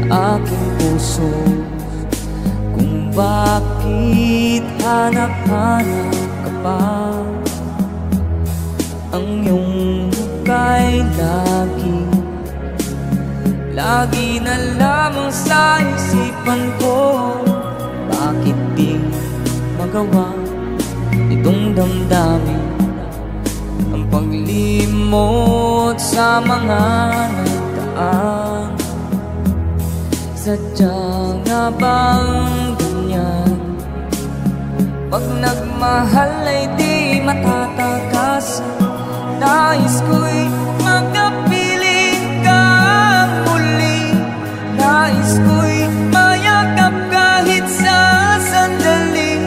aking puso kung bakit hanap-hanap ka pa. Ang iyong muka'y lagi na lamang sa isipan ko. Bakit di magawa itong damdamin ang paglimot sa mga nagdaan? Sadya nga bang ganyan? Pag nagmahal ay di matatakasan. Nais ko'y makapiling ka muli. Nais ko'y mayakap kahit sa sandali.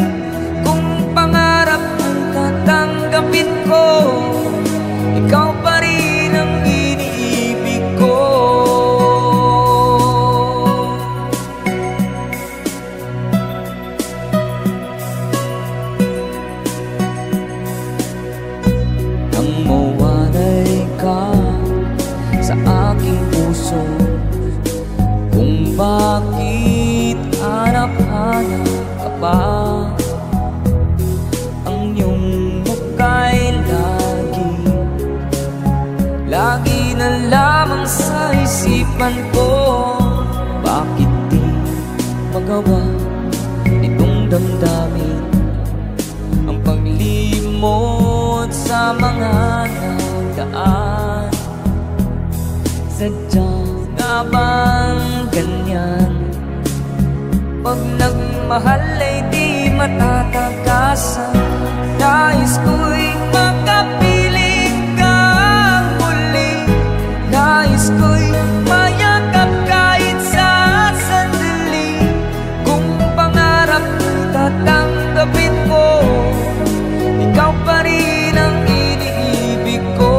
Kung pangarap mong tatanggapin ko, ikaw pa rin ang iniibig ko. Nang mawalay ka sa aking puso, kung bakit hanap-hanap ka pa. Ang iyong muka'y lagi na lamang sa isipan ko. Bakit di magawa itong damdamin ang paglimot sa mga nagdaan? Sadya nga bang ganyan? Pag nagmahal ay di matatakasan. Nais ko'y makapiling ka muli. Nais ko'y mayakap kahit sa sandali. Kung pangarap mo'y tatanggapin mo, ikaw pa rin ang iniibig ko.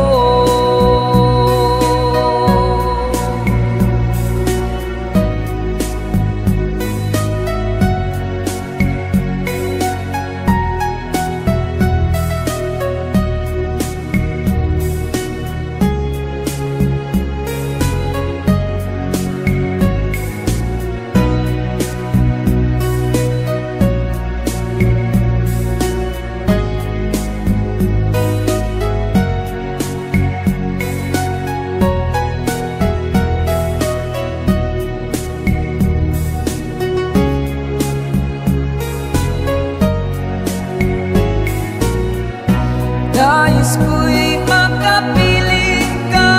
Nais ko'y makapiling ka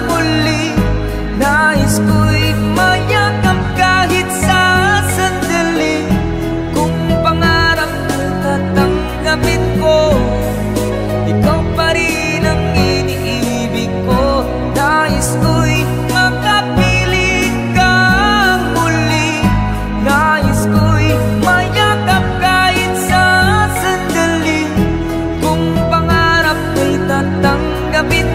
muli. Nais ko'y mayakap kahit sa sandali. Kung pangarap mo'y tatanggapin ko, ikaw pa rin ang iniibig ko. Nais ko'y makapiling ka muli. Nais ko'y mayakap kahit sa sandali. Kung pangarap mo'y tatanggapin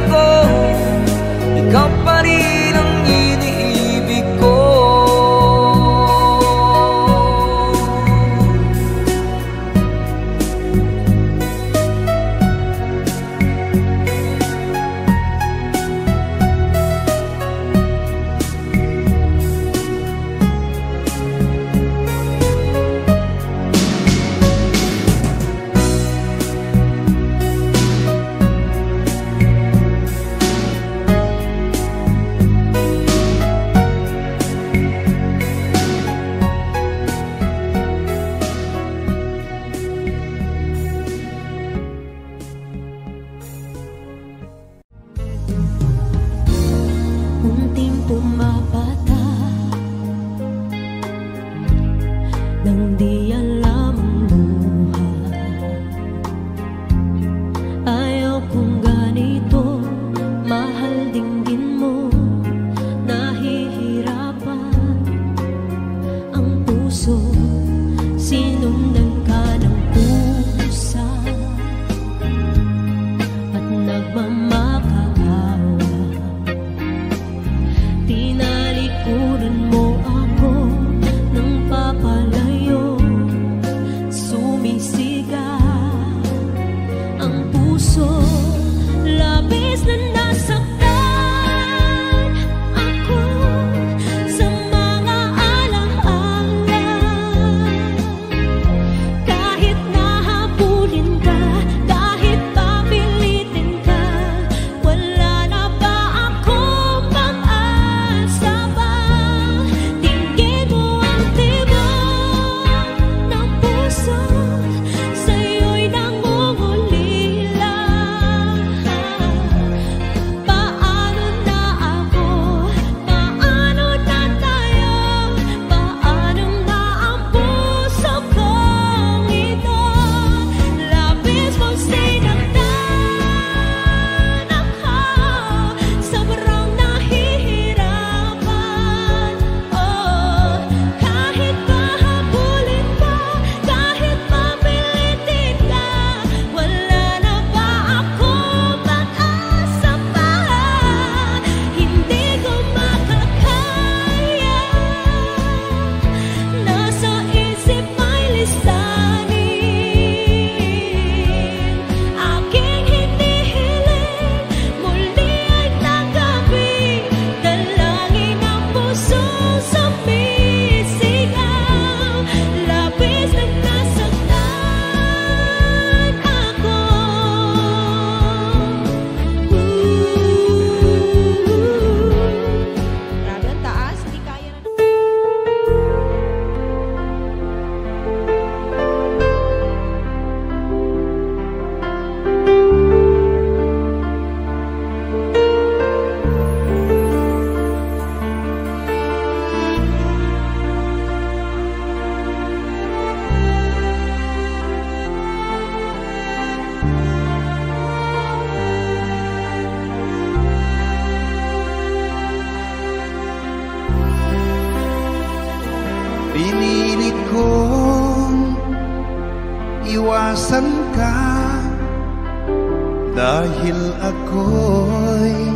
Dahil ako'y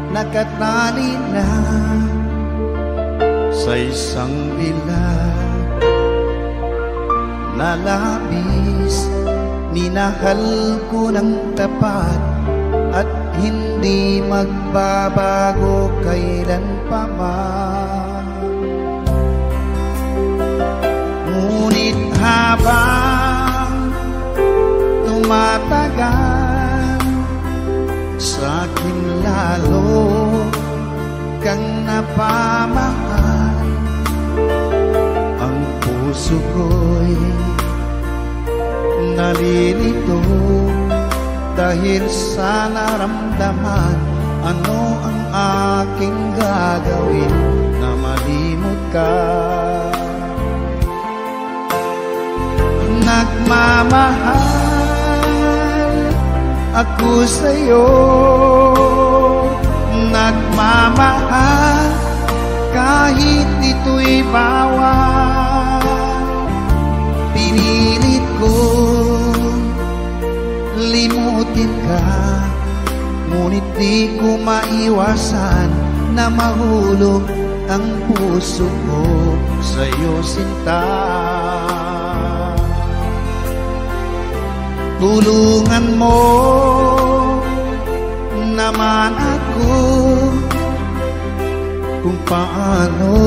nakatali na sa isang dilag na labis, minahal ko ng tapat at hindi magbabago kailan pa man. Ngunit habang tumatagal, sa'kin lalo kang napamahal. Ang puso ko'y nalilito dahil sa naramdaman. Ano ang aking gagawin na malimot ka? Nagmamahal ako sa'yo, nagmamahal kahit ito'y bawal. Pinilit ko limutin ka, ngunit di ko maiwasan na mahulog ang puso ko sa'yo, sinta. Tulungan mo naman ako kung paano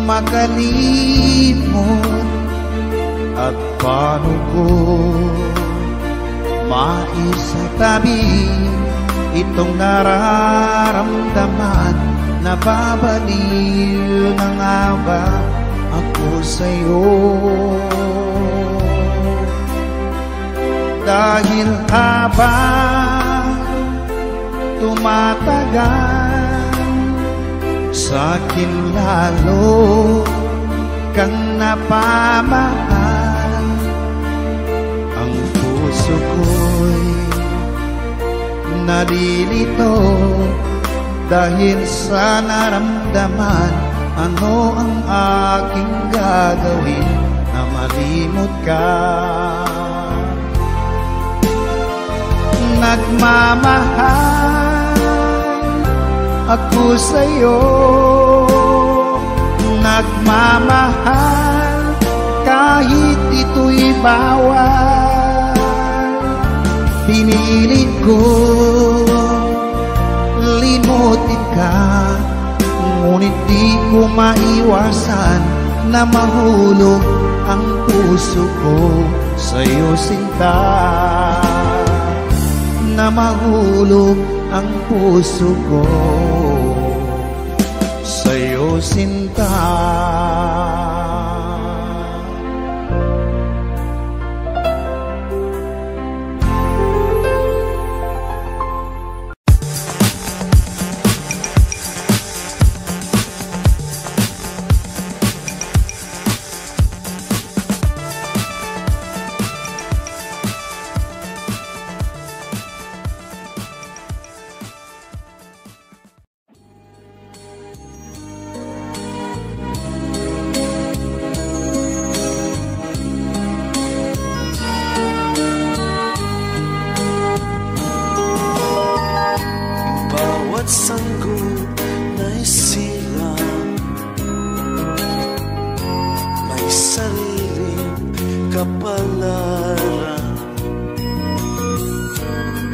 makalimot at paano ko maisatabi itong nararamdaman. Nababaliw na nga ba ako sa'yo? Dahil habang tumatagal, sa'kin lalo kang napamahal. Ang puso ko'y nalilito dahil sa naramdaman. Ano ang aking gagawin na malimot ka? Nagmamahal ako sa'yo, nagmamahal kahit ito'y bawal. Pinilit ko limutin ka, ngunit di ko maiwasan na mahulog ang puso ko sa'yo, sinta. Na mahulog ang puso ko sa'yo, sinta.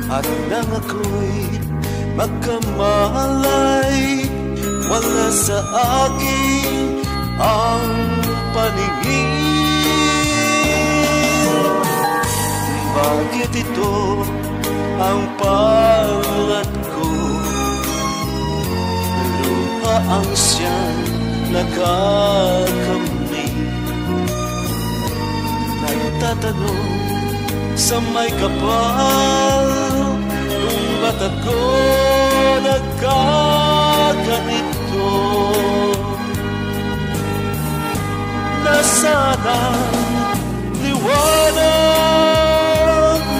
At nang ako'y magkamalay, wala sa akin ang paningin. Bakit ito ang palat ko? Luha ang siyang nakakamni. Nagtatanong sa may kapal, kung ba't ako nagkaganito? Nasaan ang liwanag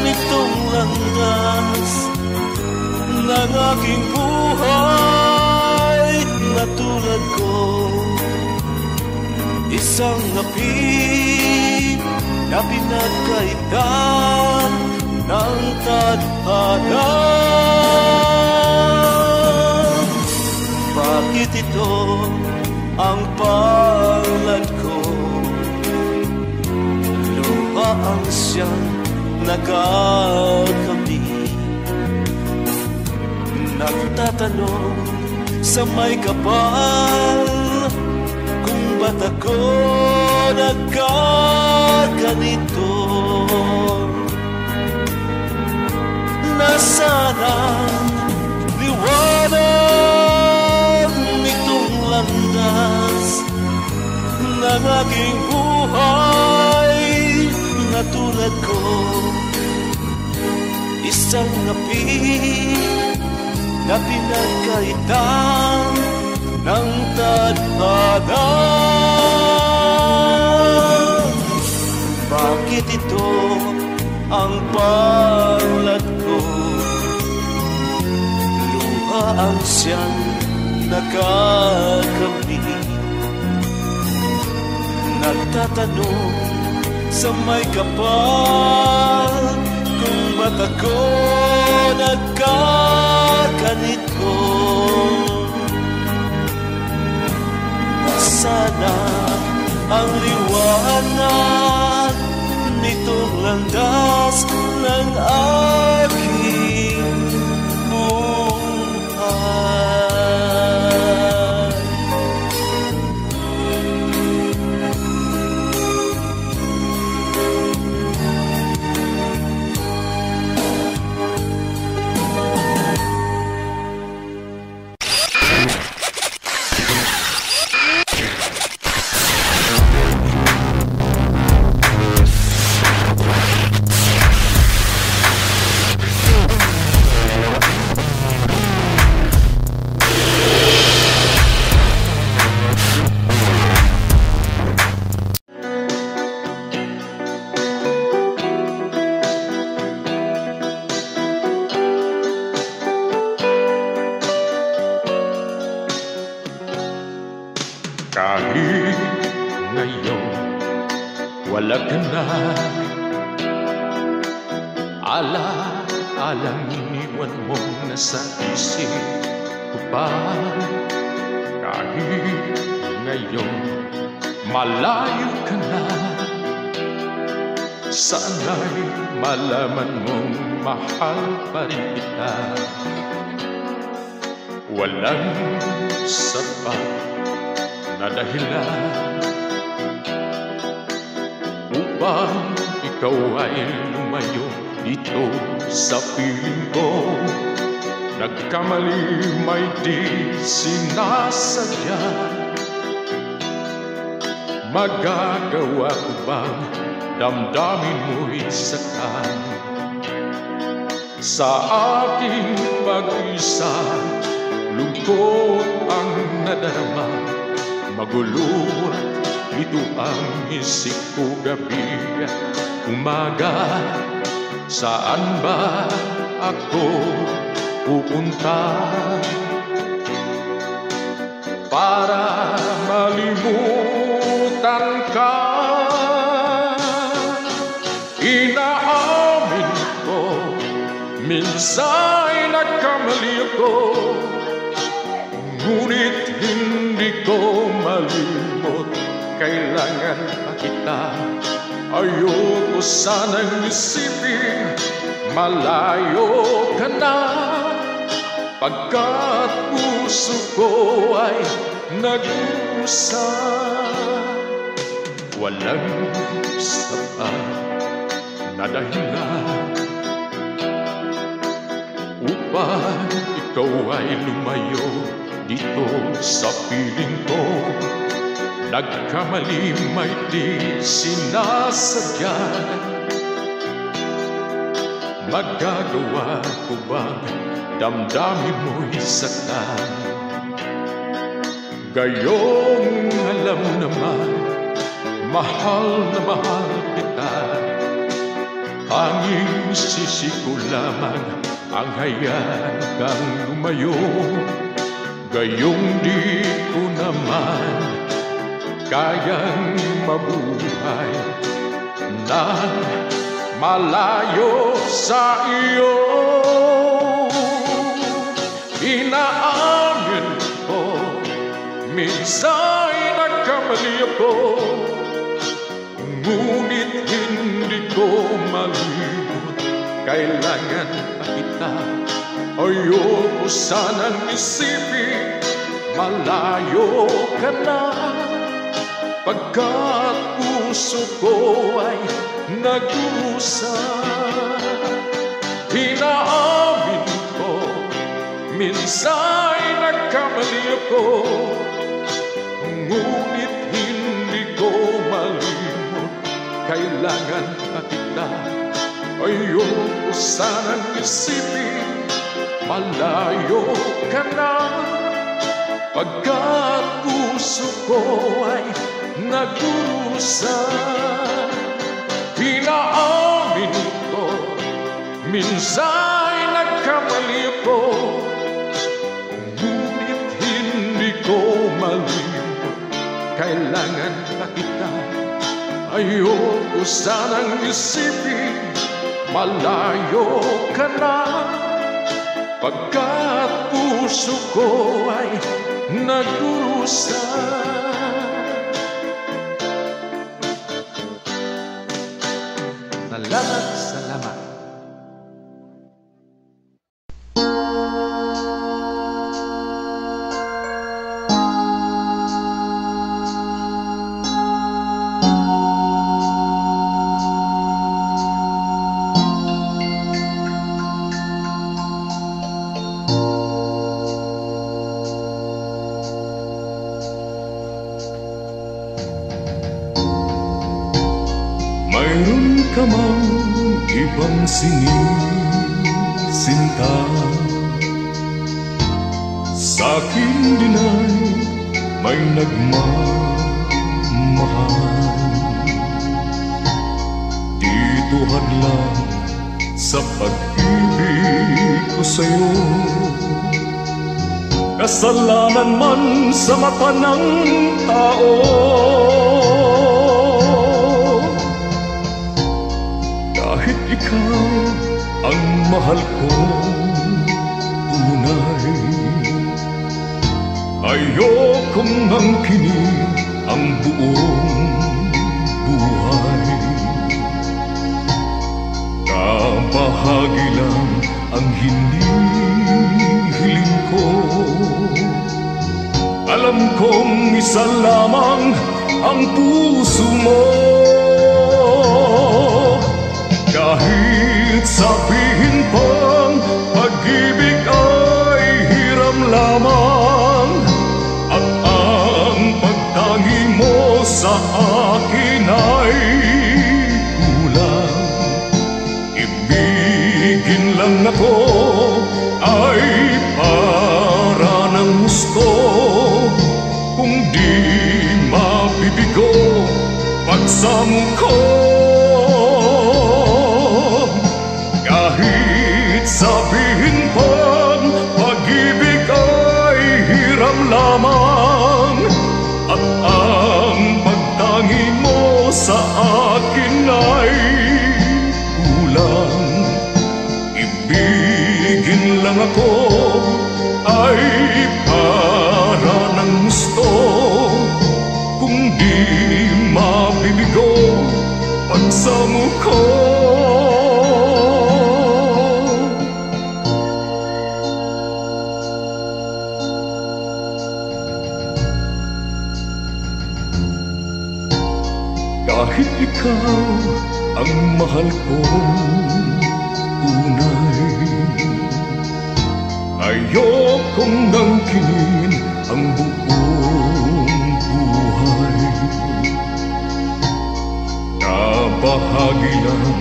nitong landas ng aking buhay na tulad ko? Isang api na pinagkaitan tadhana. Bakit ito ang palad ko? Lupa ang siyang nagkakamli. Nagtatanong sa may kapal kung ba't ako nagkaganito. Nasaan ang liwanag nitong landas ng aking buhay na tulad ko? Isang napi na pinagkaitan ng tadhana. Bakit ito ang palad ko? Luha ang siyang nagkakamli. Nagtatanong sa may kapal kung ba't ako nagkaganito. Nasana ang liwanag nitong landas ng aking buhay. Kahit ngayon wala ka na, ala-alang iniwan mo na sa isip ko pa. Kahit ngayon malayo ka na, sana'y malaman mong mahal pa rin kita. Walang sapat na dahilan upang ikaw ay lumayo dito sa piling ko. Nagkamali may di sinasadya. Magagawa ko bang damdamin mo'y sakan sa aking pag-isa? Lungkot ang nadarama, magulo ito ang isip ko gabi at umaga. Saan ba ako pupunta para malimutan ka? Inaamin ko, minsan nagkamali ako, ngunit hindi ko malimot. Kailangan pa kita. Ayoko sanang isipin malayo ka na, pagkat puso ko ay nag-usap. Walang sapat na dahilan upang ikaw ay lumayo dito sa piling ko. Nagkamali may di sinasadya. Magagawa ko bang damdamin mo'y sakan? Gayong alam naman, mahal na mahal kita. Hanging sisi ko lamang ang hayaan kang lumayo. Gayong di ko naman kayang mabuhay na malayo sa iyo. minsa'y nagkamali ako, ngunit hindi ko malimot. Kailangan pa kita, ayoko sanang isipin malayo ka na, pagkat puso ko ay nag-usa. Inaamin ko, minsa'y nagkamali ako, ngunit hindi ko malimot. Kailangan pa kita, ayoko sanang isipin malayo ka na, pagkat puso ko ay nag-urusa. Inaamin ko, minsa'y nagkamali ako, ngunit hindi ko malimot. Kailangan pa kita, ayoko sanang isipin malayo ka na, pagkat puso ko ay nag-urusa. Salamat. Mayroon ka mang ibang sinisinta, sa'kin din ay may nagmamahal. Dito hadlang sa pag-ibig ko sa'yo, kasalanan man sa mata ng tao. Kahit ikaw ang mahal ko tunay, ayokong angkinin ang buong buhay. Kabahagi lang ang hinihiling ko, alam kong isa lamang ang puso mo. Kahit sabihin pang pag-ibig ay hiram lamang, at ang pagtangi mo sa akin ay kulang. Ibigin lang ako ay para ng gusto, kung di mabibigo pagsamo ko. Kahit sabihin pang pag-ibig ay hiram lamang, at ang pagtangi mo sa akin ay kulang. Ibigin lang ako ay para ng gusto, kung di mabibigo pagsamo ko. Kahit ikaw ang mahal kong tunay, ayokong angkinin ang buong buhay. Kabahagi lang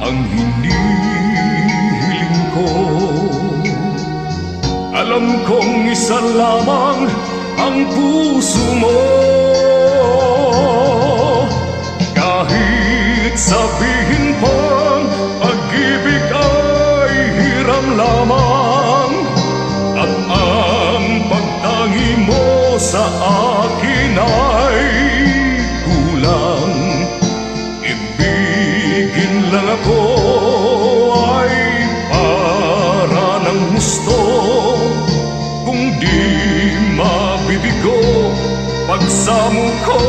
ang hinihiling ko, alam kong isa lamang ang puso mo. Kahit sabihin pang pag-ibig ay hiram lamang, at ang pagtangi mo sa akin ay kulang. Ibigin lang ako ay para ng gusto, kung di mabibigo sa mukha.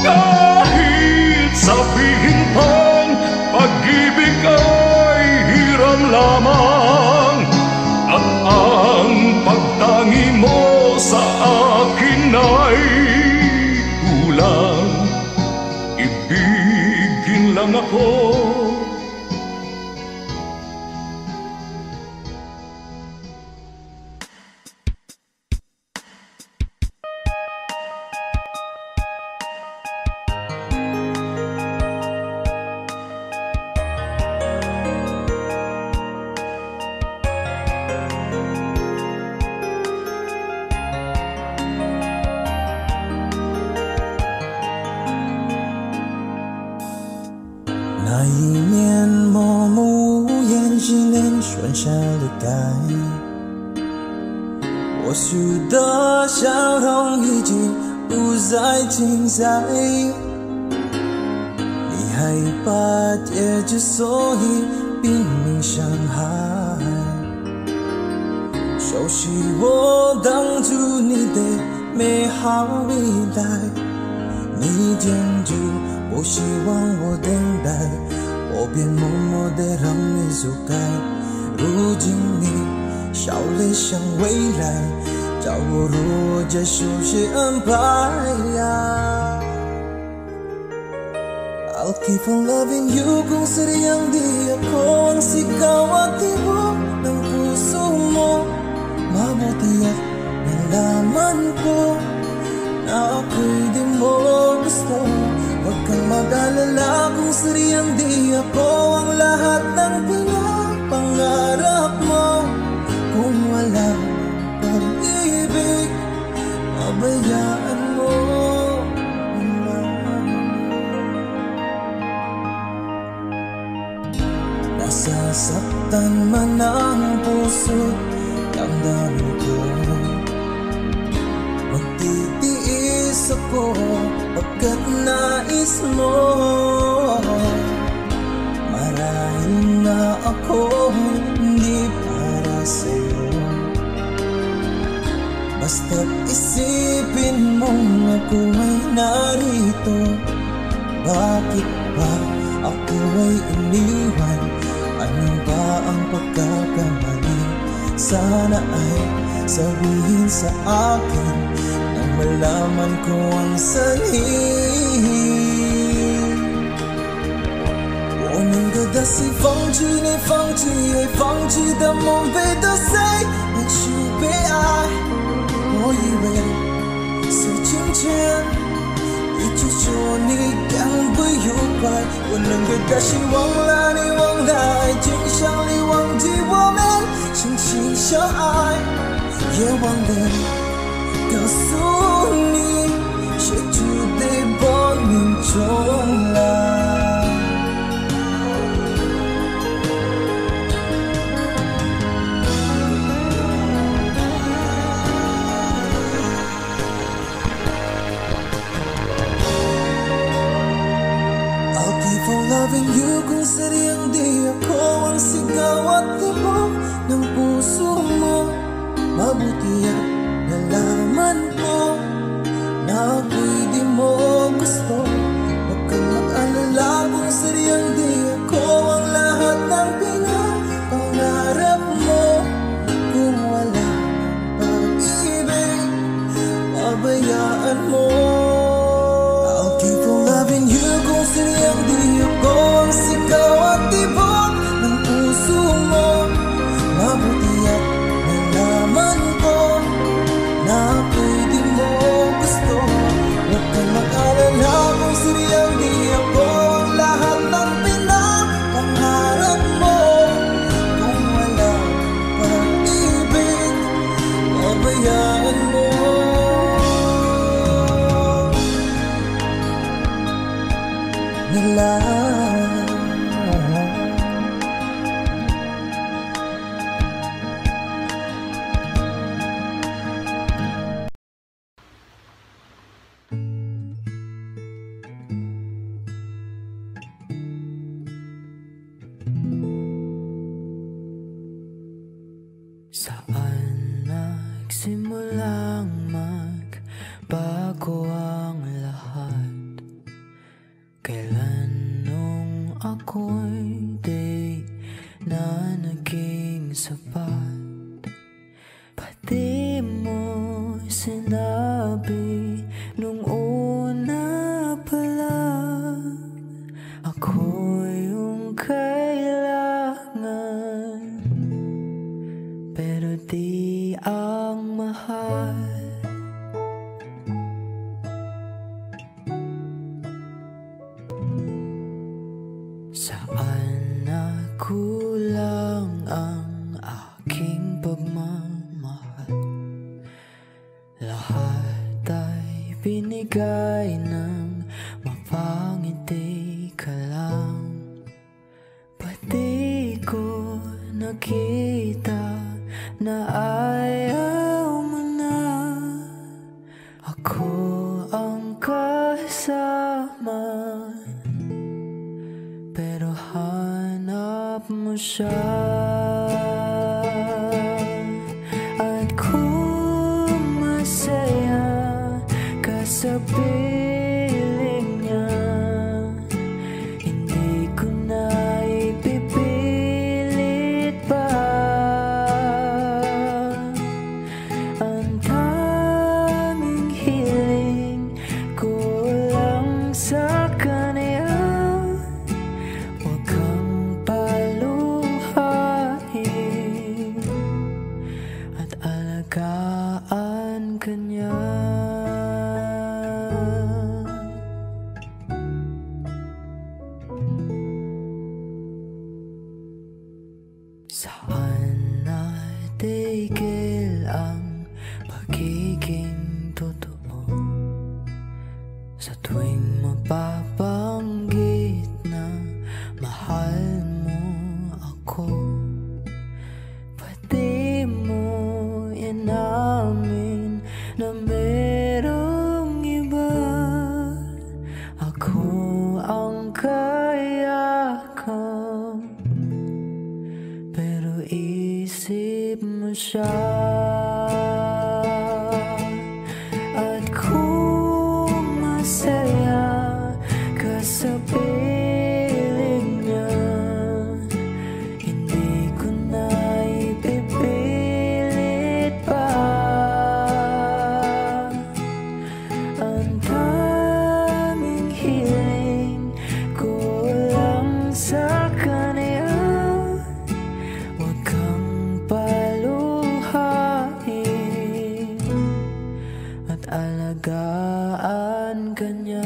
Kahit sabihin pang pag-ibig ay hiram lamang, at ang pagtangi mo sa akin ay kulang, ibigin lang ako. I'll keep on loving you kung sariyang di ako ang sigaw at tibok ng puso mo. Mabuti at nalaman ko na ako'y di mo gusto. Huwag kang mag-alala kung sariyang di ako ang lahat ng pinapangarap mo. Kung wala pag-ibig, pabayaan mo. Nasasaktan man ang puso, damdamin ko. Magtitiis ako pagkat nais mo. Marahil na ako hindi para sa'yo. Basta't isipin mong ako ay narito. Bakit ba ako ay iniwan? Ano ba ang pagkakamali? Sana ay sabihin sa akin nang malaman ko ang sanhi. 我能够的是放弃你，放弃爱，放弃的梦被打碎，你去被爱。我以为是今天一直说你将不愉快，我能给的希望了你忘了爱情，想你忘记我们曾经相爱，也忘了告诉你，谁注定把命重来。Loving you kung sariyang di ako ang sigaw at tibok ng puso mo. Mabuti at nalaman ko na ako'y di mo gusto. Huwag kang mo'y di na naging sapat. Pati mo sinabi nung una pa lang, ako yung kailangan, pero di ang mahal. Saan na kulang ang aking pagmamahal? Lahat ay binigay ng mapangiti ka lang. Pati ko nakita na ayaw mo na. Ako ang kasama, pero hanap mo siya. At kung masaya ka sa piling niya, hindi ko na ipipilit pa. Ang tanging hiling ko lang sa kanya, alagaan ka niya. Saan natigil ang pagiging totoo? Sa tuwing mapabanggit na mahal mo ako, pati mo namin na merong iba. Ako ang kayakap, pero isip mo siya. At kung masaya ka sa piling niya, hindi ko na ipipilit pa. Ang tanging hiling ko lang sa kanya, huwag kang paluhain at alagaan ka niya.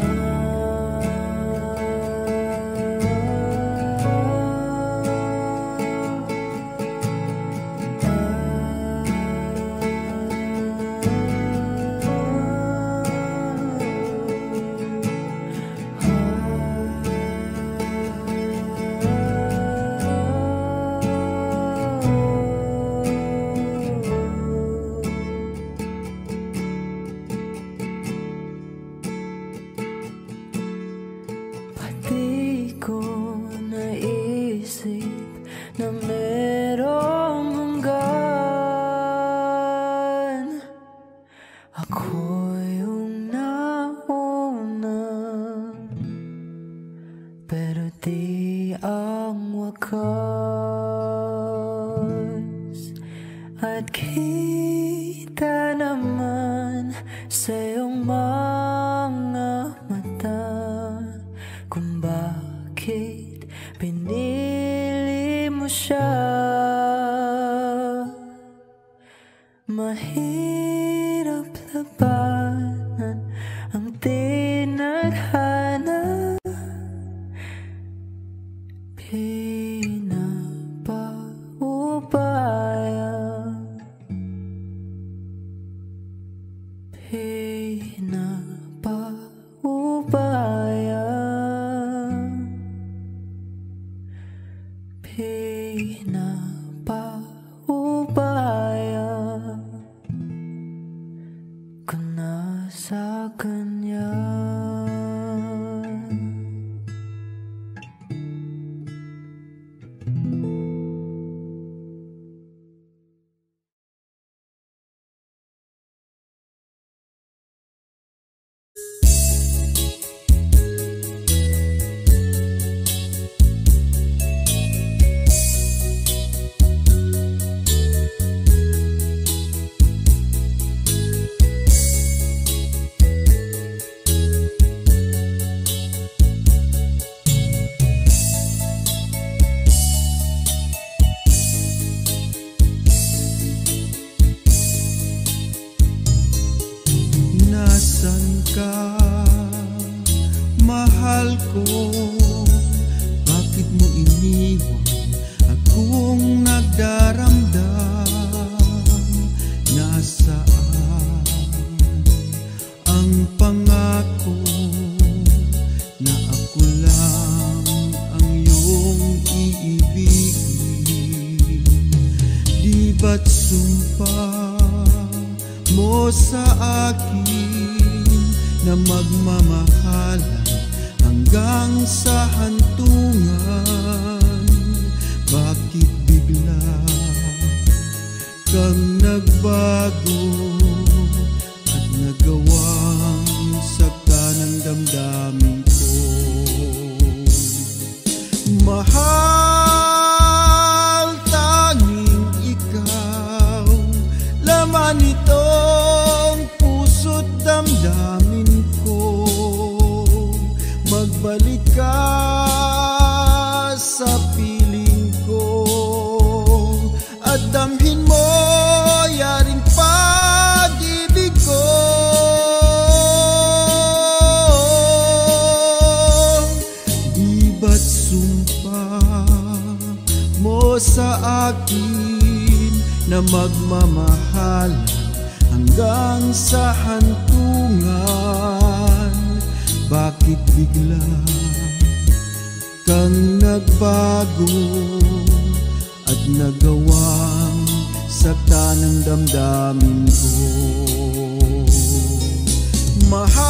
Pati ko naisip na merong hanggan. Ako yung nauna, pero di ang wakas. At kita naman sa iyong mga mata kung bakit pinili mo siya. Mahirap labanan ang tinadhana, pinapaubaya, pinapaubaya, pinapaubaya ko na sa kanya. ba't sumpa mo sa akin na magmamahalan hanggang sa hantungan? Bakit bigla kang nagbago at nagawang sakta ng damdamin ko? Mahal, tanging ikaw, laman itong puso't damdamin ko. Magbalik ka sa piling ko at damhin mo yaring pag-ibig ko. Di ba't sumpa mo sa akin na magmamahal hanggang sa hantungan? Bakit bigla kang nagbago at nagawang sakta ng damdamin ko? Mahal,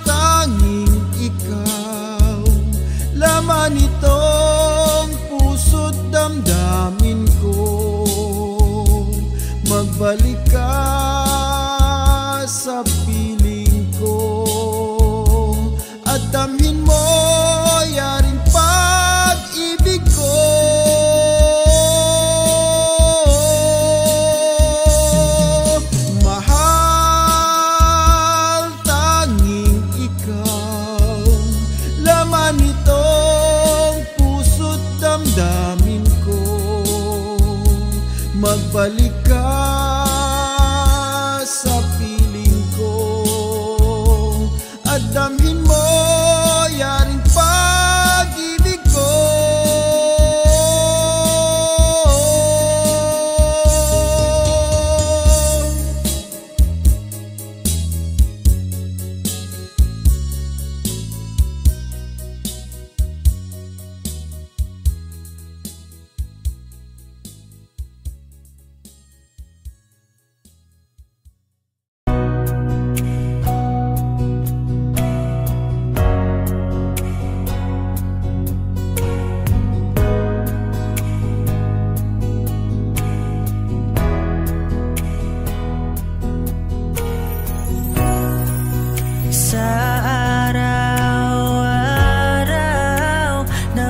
tanging ikaw, laman itong puso't damdamin ko. Magbalik ka sa piling ko at damhin mo yaring pag-ibig ko. Mahal, tanging ikaw, laman itong puso't damdamin ko. Magbalik ka sa piling ko at damhin mo yaring pag-ibig ko.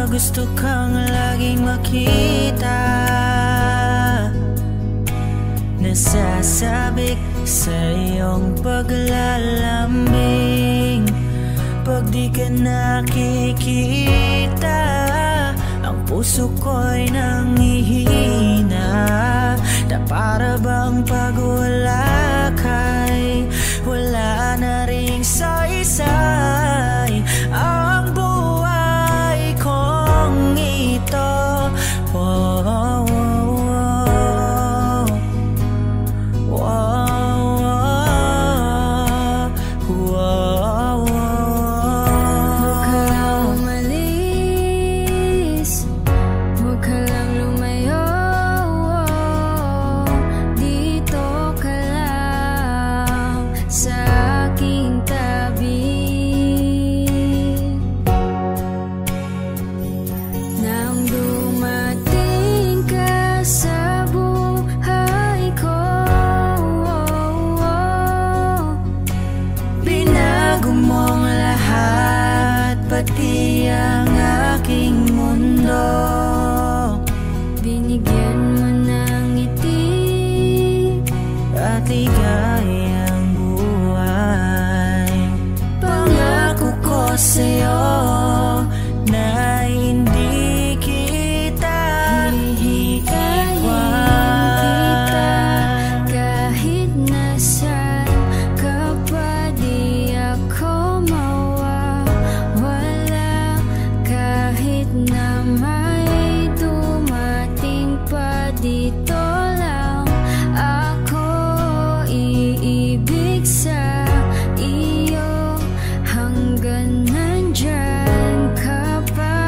Gusto kang laging makita, nasasabik sa iyong paglalambing. Pag di ka nakikita, ang puso ko'y nanghihina, na para bang pag wala ka'y wala na ring saysay. Ang buhay kong ito, oh, oh, oh, oh, oh, oh, oh. Huwag ka lang umalis, huwag ka lang lumayo, dito ka lang sa aking tabi. Nang dumating ka sa buhay ko, binago mong lahat, pati ang aking mundo. Binigyan mo ng ngiti at ligayang buhay. Pangako ko sa'yo na hindi kita hihiwan. Kahit nasaan ka pa, di ako mawawala. Kahit na may dumating pa, dito lang ako iibig sa iyo. Hanggang nandyan ka pa,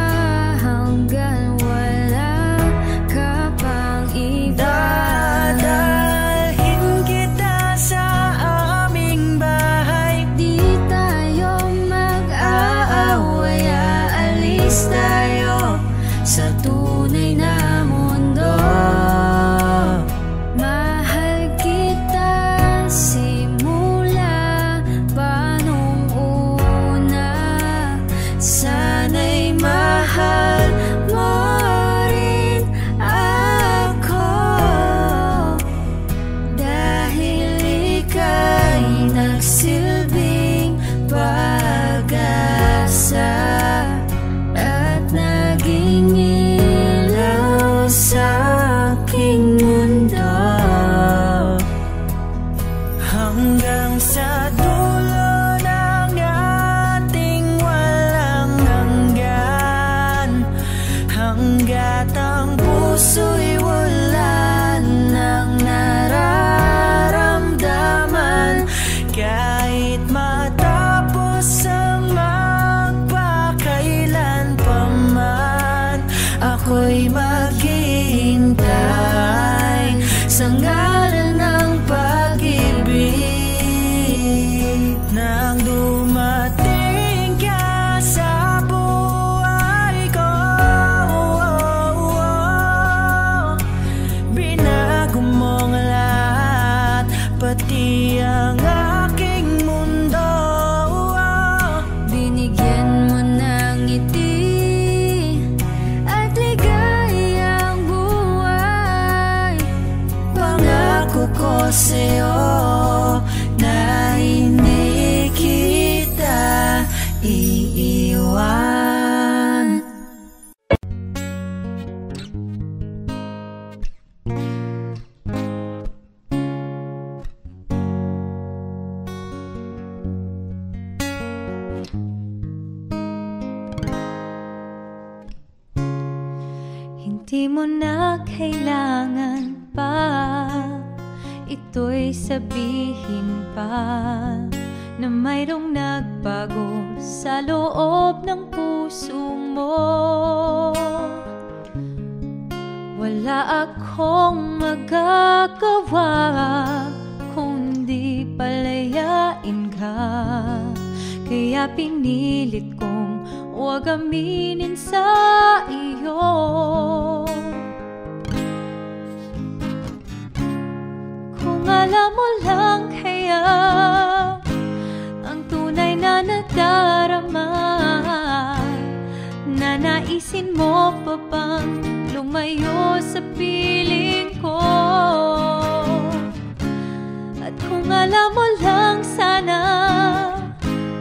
hanggang wala ka pang sa tunay na mundo. Mahal kita simula pa nung una. Sana'y mahal mo rin ako, dahil ika'y nagsilbing pag-asa at naging ilaw sa aking mundo. Hanggang sa dulo ng ating walang hanggan, hanggat ang puso'y wala nang nararamdaman. Kahit matapos ang magpakailan pa man, ako'y maghihintay sa ngalan ng pag-ibig. Nang dumating ka sa buhay ko, binago mong lahat, pati ang aking mundo. Binigyan mo ng ngiti at ligayang buhay. Pangako ko sa'yo na hindi kita iiwan. Hindi mo na kailangan pa ito'y sabihin pa, na mayroong nagbago sa loob ng puso mo. Wala akong magagawa kundi palayain ka, kaya pinilit kong huwag aminin sa iyo. Kung alam mo lang kaya ang tunay na nadarama, nanaisin mo pa bang lumayo sa piling ko? At kung alam mo lang sana,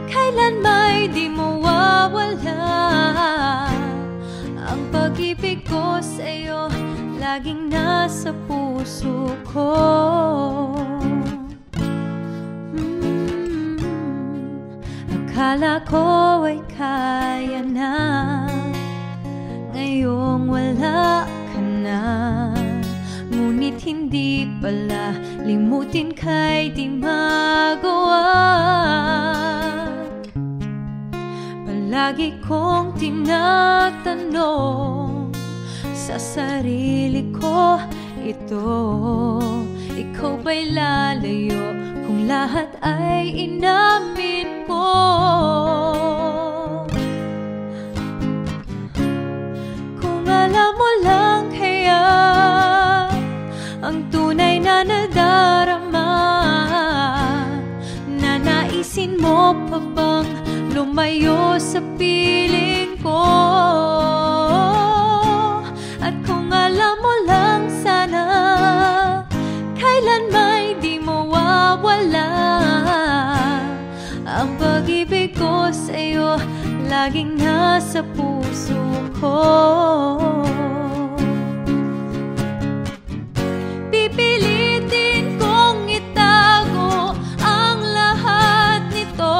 kailan may di mawawala ang pag-ibig ko sa'yo, laging nasa puso ko. Akala ko ay kaya na, ngayong wala ka na. Ngunit hindi pala, limutin ka'y di magawa. Palagi kong tinatanong sa sarili ko ito, ikaw ba'y lalayo kung lahat ay inamin ko? Kung alam mo lang kaya ang tunay na nadarama, nanaisin mo pa bang lumayo sa piling ko? At kung alam mo lang sana, kailan may di mawawala ang pag-ibig ko sa'yo, laging nasa puso ko. Pipilitin kong itago ang lahat nito,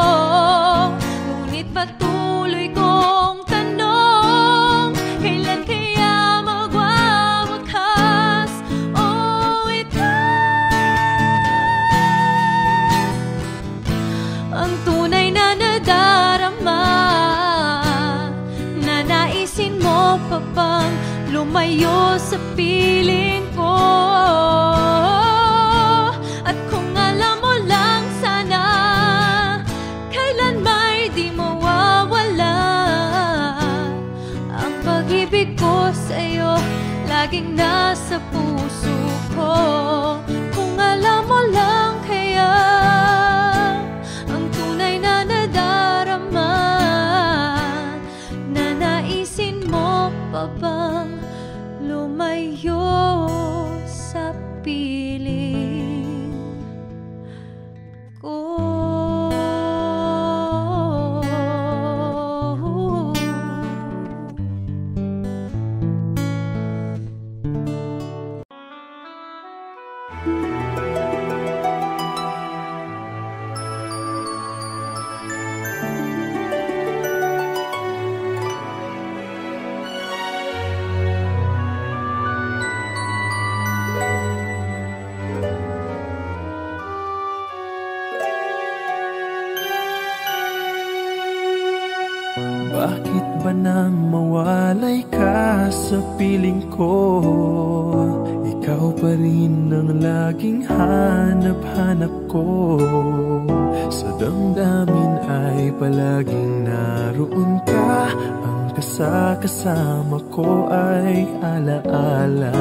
ngunit patuloy kong tanong, kailan kaya magwawakas? Oh, ito ang tunay na nadarama, nanaisin mo pa bang lumayo sa piling ko? At kung alam mo lang sana, kailan may di mawawala ang pag-ibig pag-ibig ko sa'yo laging nasa puso ko. Kung alam mo lang kaya ang tunay na nadarama, nanaisin mo pa bang lumayo sa piling ko? Bakit ba nang mawalay ka sa piling ko? Ikaw pa rin ang laging hanap-hanap ko. Sa damdamin ay palaging naroon ka. Ang kasama ko ay alaala.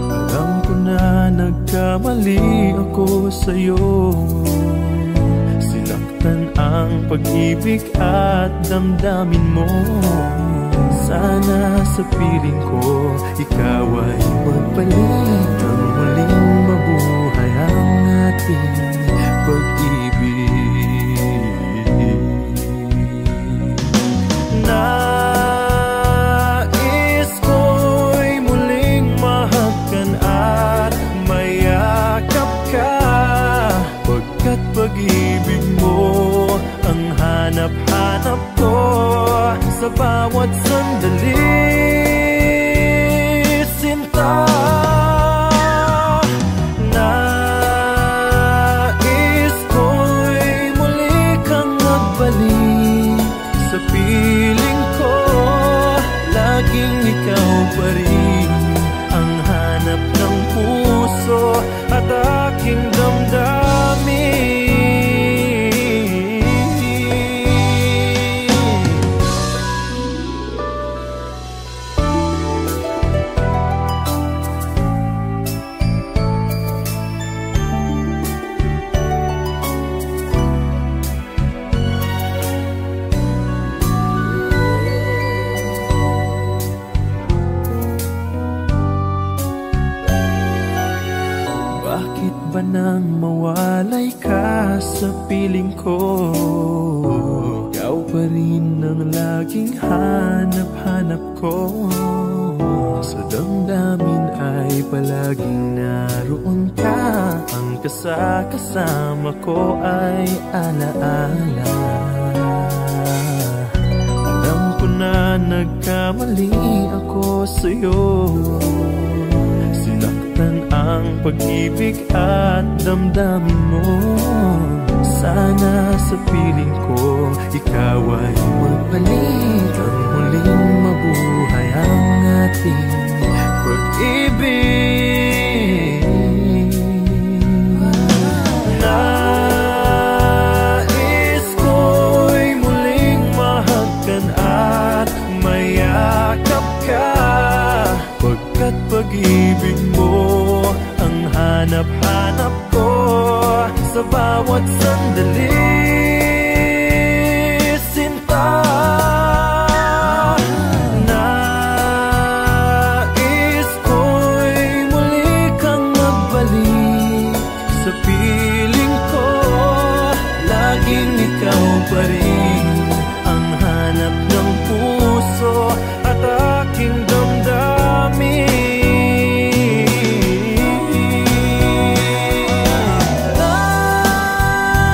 Alam ko na nagkamali ako sa'yo. Ang pag-ibig at damdamin mo. Sana sa piling ko ikaw ay magbalik. Ang muling mabuhay ang ating pag-ibig. Nais ko'y muling mahagkan at mayakap ka, pagkat pag-ibig mo ang hanap-hanap ko sa bawat sandali, sinta. Nais ko'y muli kang magbalik sa piling ko. Laging ikaw pa rin ang hanap ng puso at aking damdamin. Nang mawalay ka sa piling ko, ikaw pa rin ang laging hanap-hanap ko. Sa damdamin ay palaging naroon ka. Ang kasama ko ay alaala. Alam ko na nagkamali ako sa'yo. Ang pag-ibig at damdamin mo. Sana sa piling ko ikaw ay magbalik. Ang muling mabuhay ang ating pag-ibig. Nais ko'y muling mahagkan at mayakap ka, pagkat pag-ibig mo ang hanap-hanap ko sa bawat sandali, sinta. Nais ko'y muli kang magbalik sa piling ko. Laging ikaw pa rin ang hanap ng puso at aking damdamin.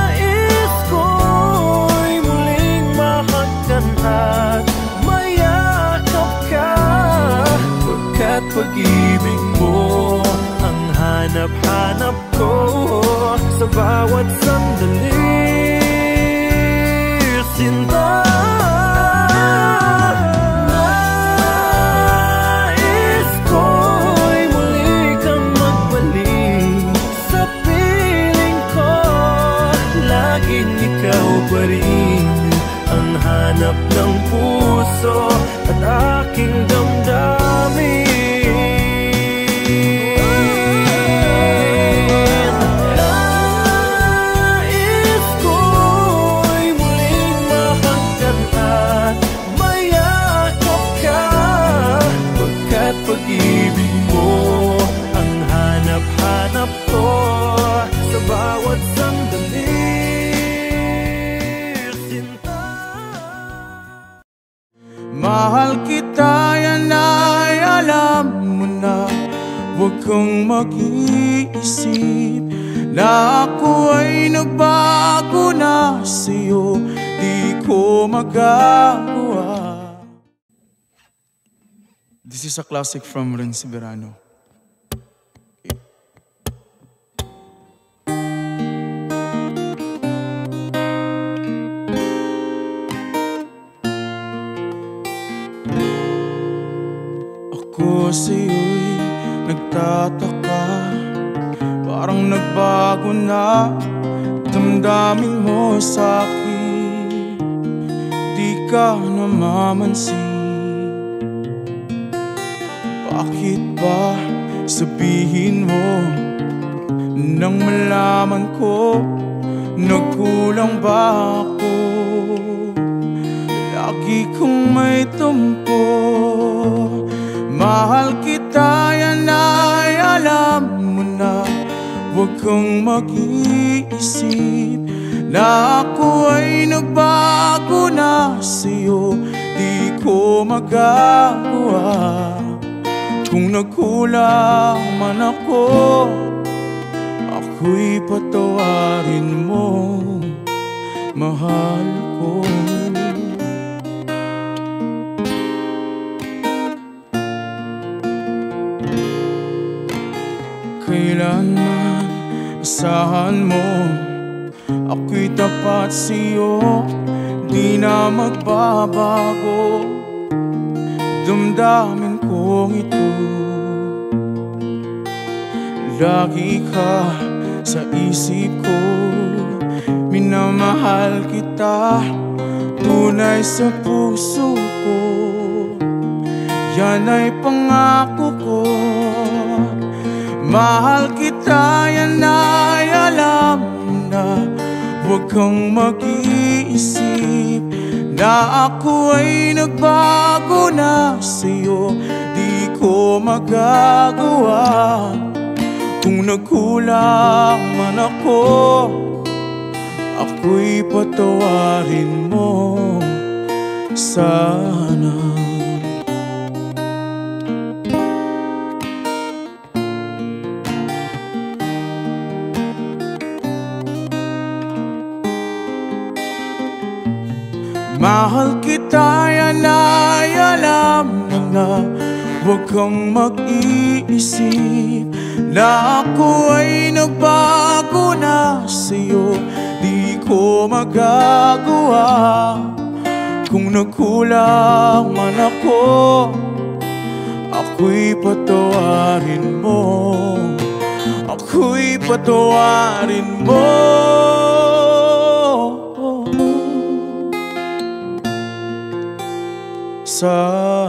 Nais ko Mahal kita, yan ay alam mo na. Huwag kang mag-iisip na ako ay nagbago na sa'yo. Di ko magagawa. This is a classic from Renzi Verano. Ako sa'yo'y nagtataka, parang nagbago na damdamin mo sa'kin. Di ka namamansin. Bakit ba sabihin mo nang malaman ko nagkulang ba ako? Lagi kong may tumpo. Mahal kita, yan ay alam mo na. Huwag kang mag-iisip na ako ay nagbago na sa'yo. Di ko magagawa. Kung nagkulang man ako, ako'y patawarin mo, mahal ko. Kailanman asahan mo, ako'y tapat sa'yo, di na magbabago damdamin kong ito. Lagi ka sa isip ko, minamahal kita, tunay sa puso ko. Yan ay pangako ko. Mahal kita, yan ay alam na. Huwag kang mag-iisip na ako ay nagbago na sa'yo. Di ko magagawa. Kung nagkulang man ako, ako'y patawarin mo sana. Mahal kita, yan ay alam mo na. Huwag kang mag-iisip na ako ay nagbago na sa'yo. Di ko magagawa. Kung nagkulang man ako, ako'y patawarin mo. Ako'y patawarin mo sana.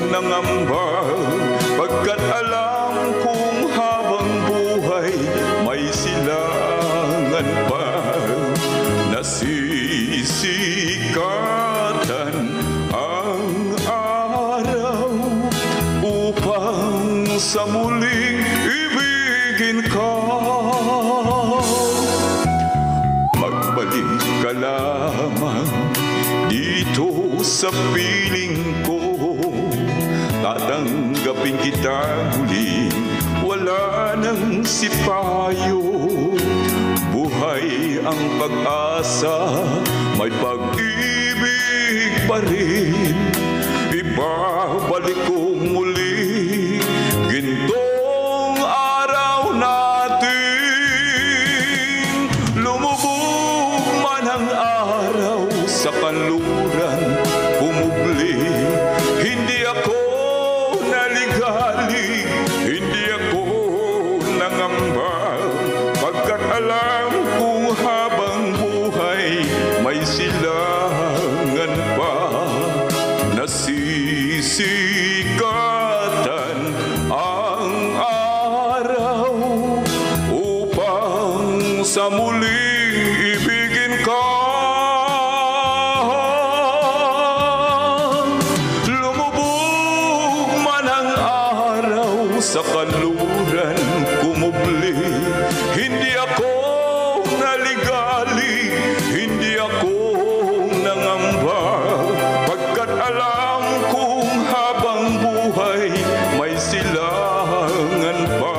nangamba, pagkat alam kong habang Nasisikatan ang araw upang sa muling ibigin ka. Magbalik ka lamang dito sa piling ko, tatanggapin kita muli, wala nang sipayo. Buhay ang pag-asa, may pag-ibig pa rin. Ibabalik ko muli gintong araw natin. Lumubog man ang araw sa kanluran, pumubli, hindi ako naligali, hindi ako nangamba, pagkat alam kong habang buhay may silangan pa. Nasisikatan ang araw upang sa muling ibigin ka. Lumubog man ang araw sa kanluran, kumubli, hindi ako naligali, hindi ako nangamba, pagkat alam kong habang buhay may silangan pa.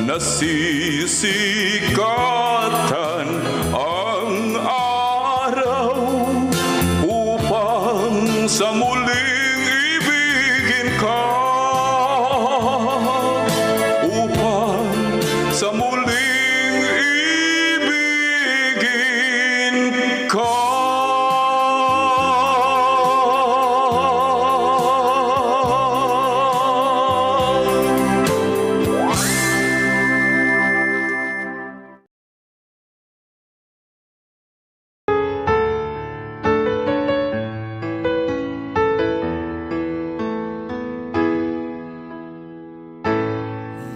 Nasisikatan ang araw upang sa muling ibigin ka, upang sa muling ibigin ka.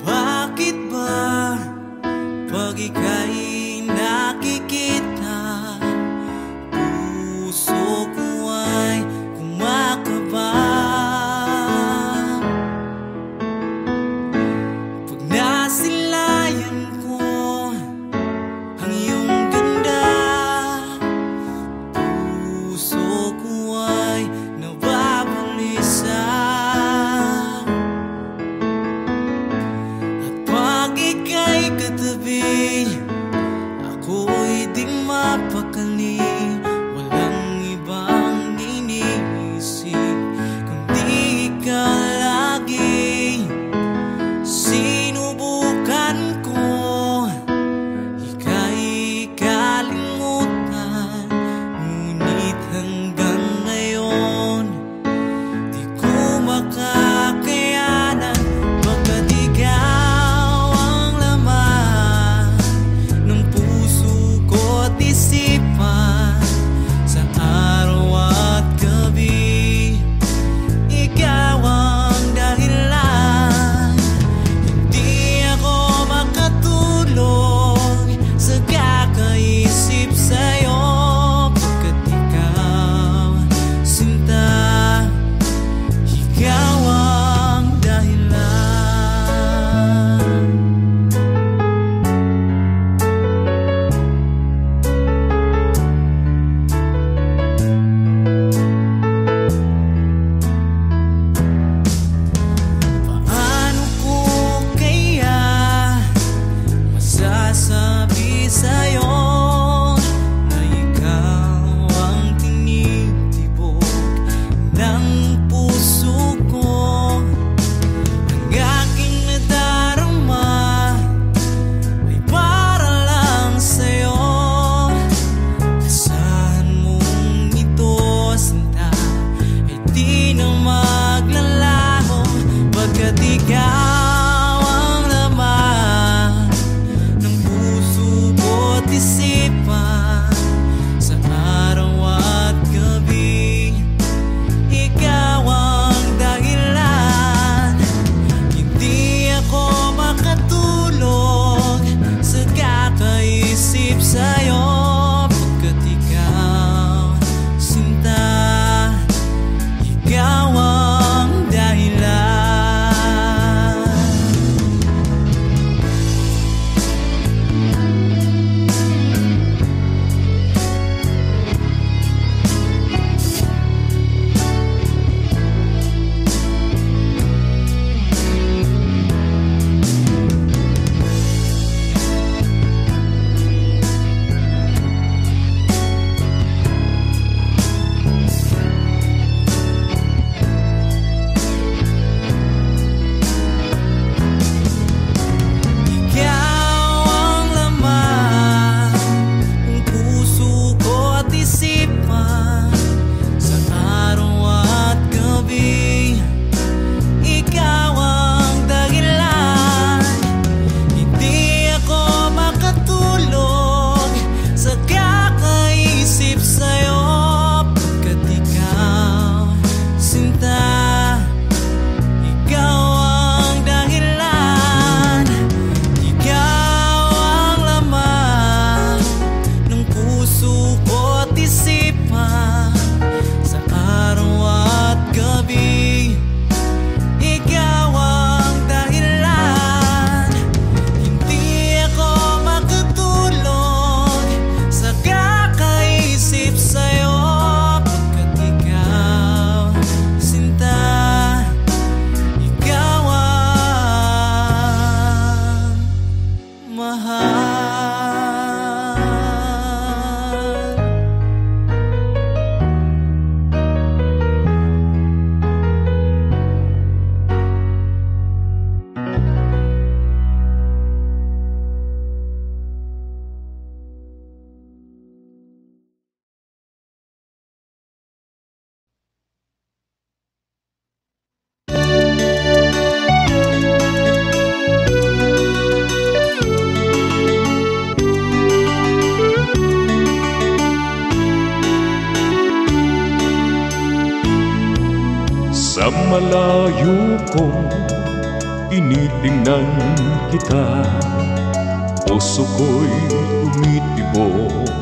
Bakit ba pag ika'y nakikita, puso ko ay kumakaba? Pag nasilayan ko ang iyong ganda, puso ko ay nababalisa. Pag ika'y katabi, ako'y di mapakali, walang ibang iniisip kundi ikaw lagi. Sinubukan ko ika'y kalimutan, ngunit hanggang ngayon di ko makakayanan, pagkat ikaw ang laman mahal. Sa malayo kong tinitingnan kita, puso ko'y tumitibok,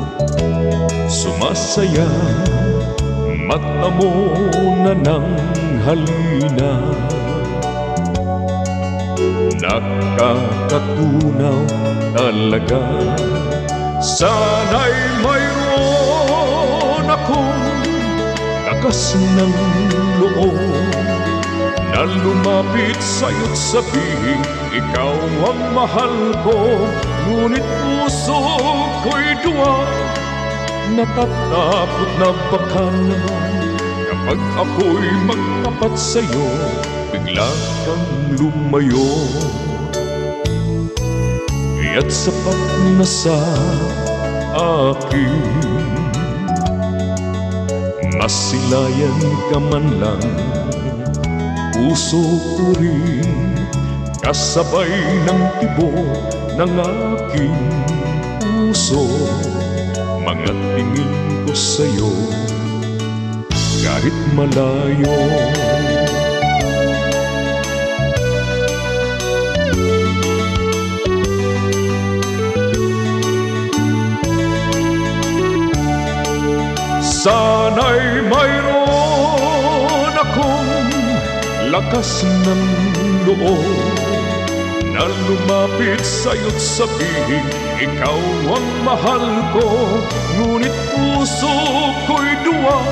sumasaya, mata mo na ng halina. Nakakatunaw talaga, sana'y mayroon akong lakas ng loob na lumapit sa'yo't sabihin ikaw ang mahal ko. Ngunit puso ko'y duwa, natatakot na baka naman kapag ako'y magtapat sa'yo, bigla kang lumayo. Kaya't sapat na sa akin, masilayan ka man lang, puso ko rin kasabay ng tibok ng aking puso. Mga tingin ko sa'yo kahit malayo. Sana'y mayroon akong lakas ng loob na lumapit sa'yo't sabihin ikaw ang mahal ko. Ngunit puso ko'y duwa,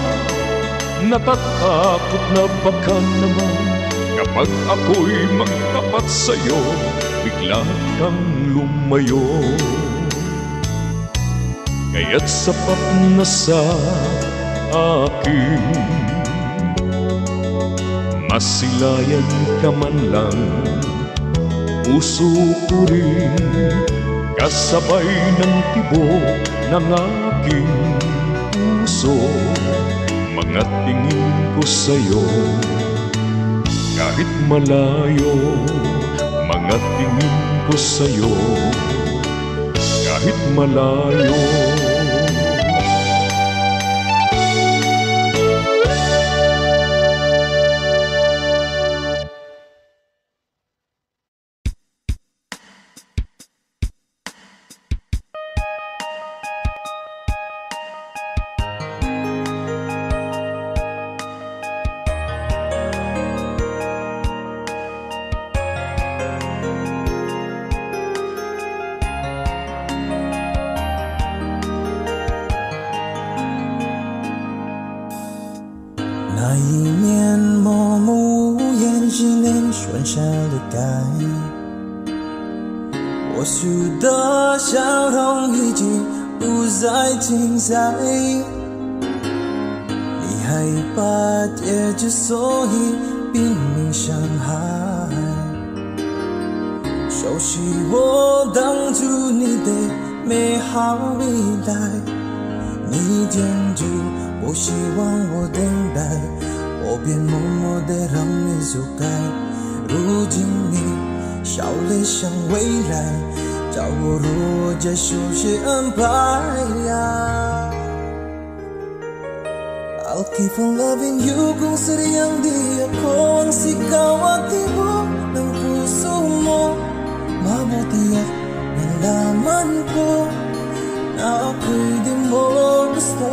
natatakot na baka naman kapag ako'y magtapat sa'yo, bigla kang lumayo. Kaya't sapat na sa akin, masilayan ka man lang, puso ko rin kasabay ng tibok ng aking puso. Mga tingin ko sa'yo kahit malayo, mga tingin ko sa'yo kahit malayo.那一年默默无言只能瞬间离开，我输的笑容已经不再精彩，你害怕结局，所以拼命伤害，熟悉我当初你的美好未来，你坚决不希望我等待，我便默默地让你走开。如今你笑脸向未来，叫我如何手些安排呀？I'll keep on loving you kung sadyang di ako ang sigaw at tibok ng puso mo. Mabuti at nalaman ko na ako'y di mo gusto.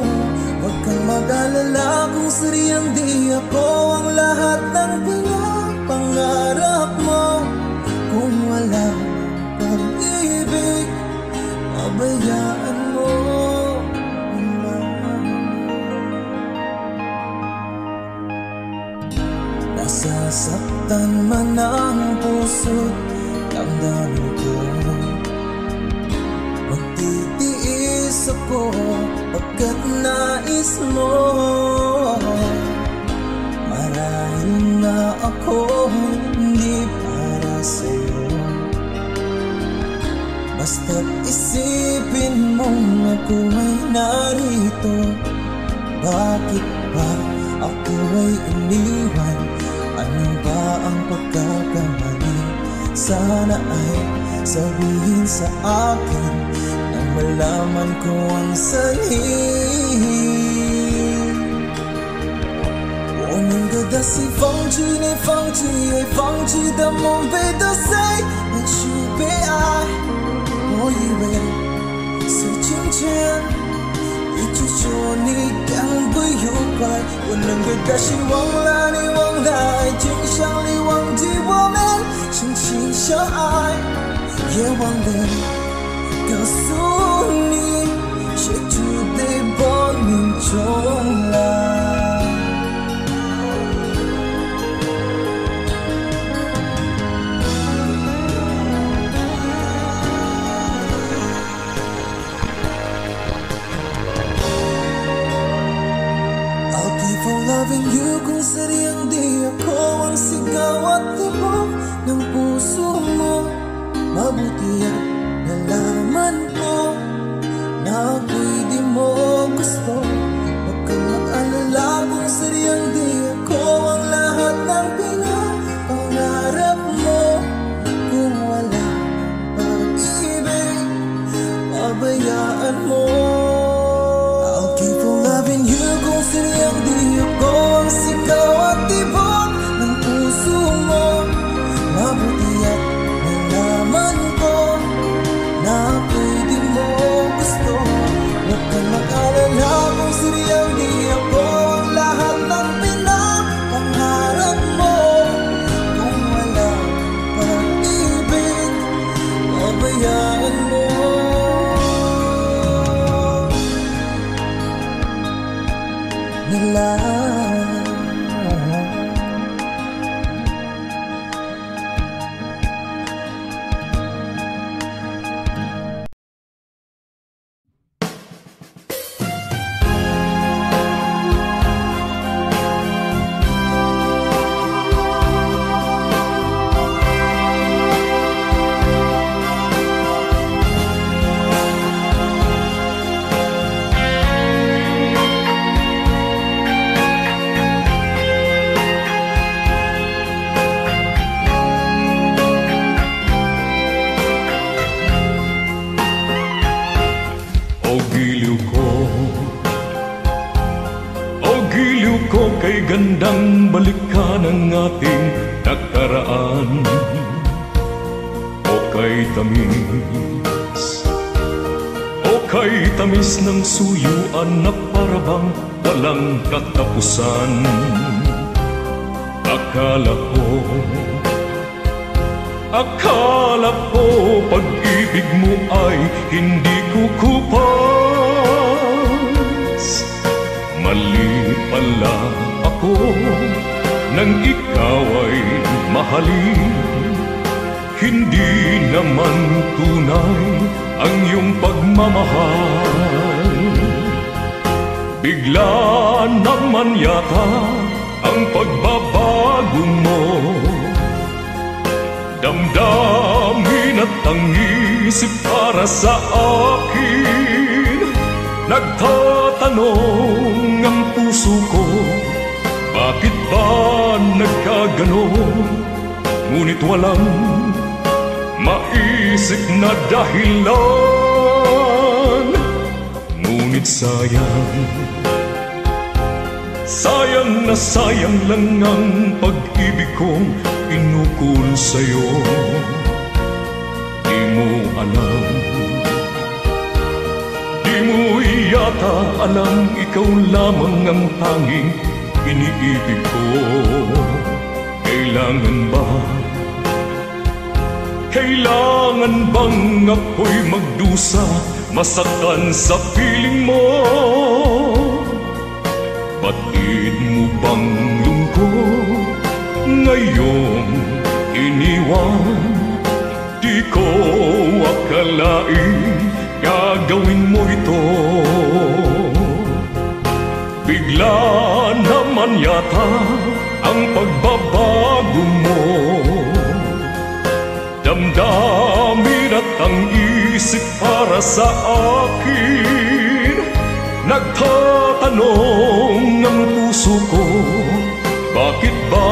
Huwag kang mag-alala kung sadyang di ako ang lahat ng pinapangarap mo. Kung walang pag-ibig, pabayaan mo. Nasasaktan man ang puso, damdamin ko ko pagkat nais mo. Marahil na ako hindi para sa'yo. Basta't isipin mong ako ay narito. Bakit ba ako ay iniwan? Ano ba ang pagkakamali? Sana ay sabihin sa akin nang malaman ko ang sanhi. 我宁可的是放弃你，放弃也放弃的梦被得谁能去被爱？我以为是今天，一直说你将会有怪。我宁可的是忘了你，忘了爱情，想你忘记我们深情相爱，也忘了告诉你，谁注定亡命重来。Loving you kung sadyang di ako ang sigaw at tibok ng puso mo. Mabuti at nalaman ko na ako'y di mo gusto. Huwag kang mag-alala kung sadyang di ako ang lahat ng pinapangarap mo. Kung wala pag-ibig, pabayaan mo. I'll keep on loving you kung sadyang di ako ang sigaw at tibok ng puso mo. Mabuti at nalaman ko na ako'y di mo gusto. Huwag kang mag-alala kung sadyang di ako ang lahat ng pinapangarap mo. Kung wala pag-ibig, pabayaan mo. Nila kay gandang balikan ang ating nakaraan. O kay tamis ng suyuan na parabang walang katapusan. Akala ko pag-ibig mo ay hindi kukupas. Mali pala ako nang ikaw ay mahalin. Hindi naman tunay ang iyong pagmamahal. Bigla naman yata ang pagbabago mo. Damdamin at ang isip para sa akin. Nagtatanong ang puso ko, bakit ba nagkaganon? Ngunit walang maisip na dahilan. Ngunit sayang na sayang lang ang pag-ibig kong inukol sa'yo. Di mo alam, di mo yata alam, ikaw lamang ang tanging iniibig ko. Kailangan bang ako'y magdusa, masaktan sa piling mo? Batid mo bang lungkot ngayong iniwan? Di ko akalain gagawin mo ito. Kailan naman yata ang pagbabago mo? Damdamin at ang isip para sa akin. Nagtatanong ang puso ko, bakit ba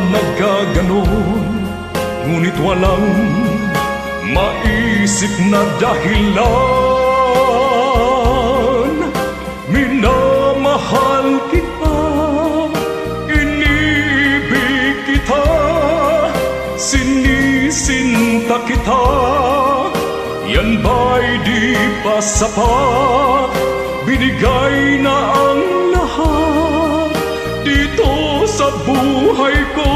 nagkaganon? Ngunit walang maisip na dahilan. Minamahal kita, inibig kita, sinisinta kita. Yan ba'y di pa sapat? Binigay na ang lahat dito sa buhay ko.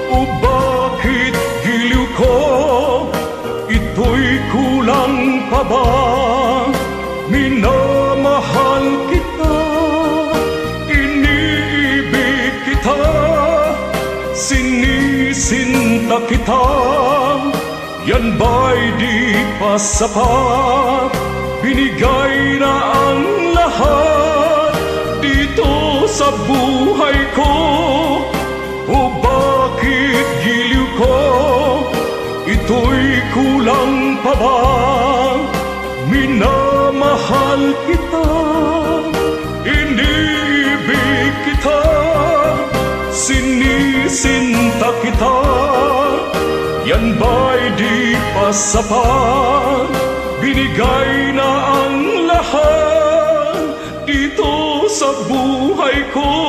O bakit giliw ko? Ito'y kulang pa ba? Minamahal kita, iniibig kita, sinisinta kita. Yan ba'y di pa sapat? Binigay na ang lahat dito sa buhay ko. O bakit giliw ko? Ito'y kulang pa ba? Minamahal kita, iniibig kita, sinisinta kita. Yan ba'y di pa sapat? Binigay na ang lahat dito sa buhay ko.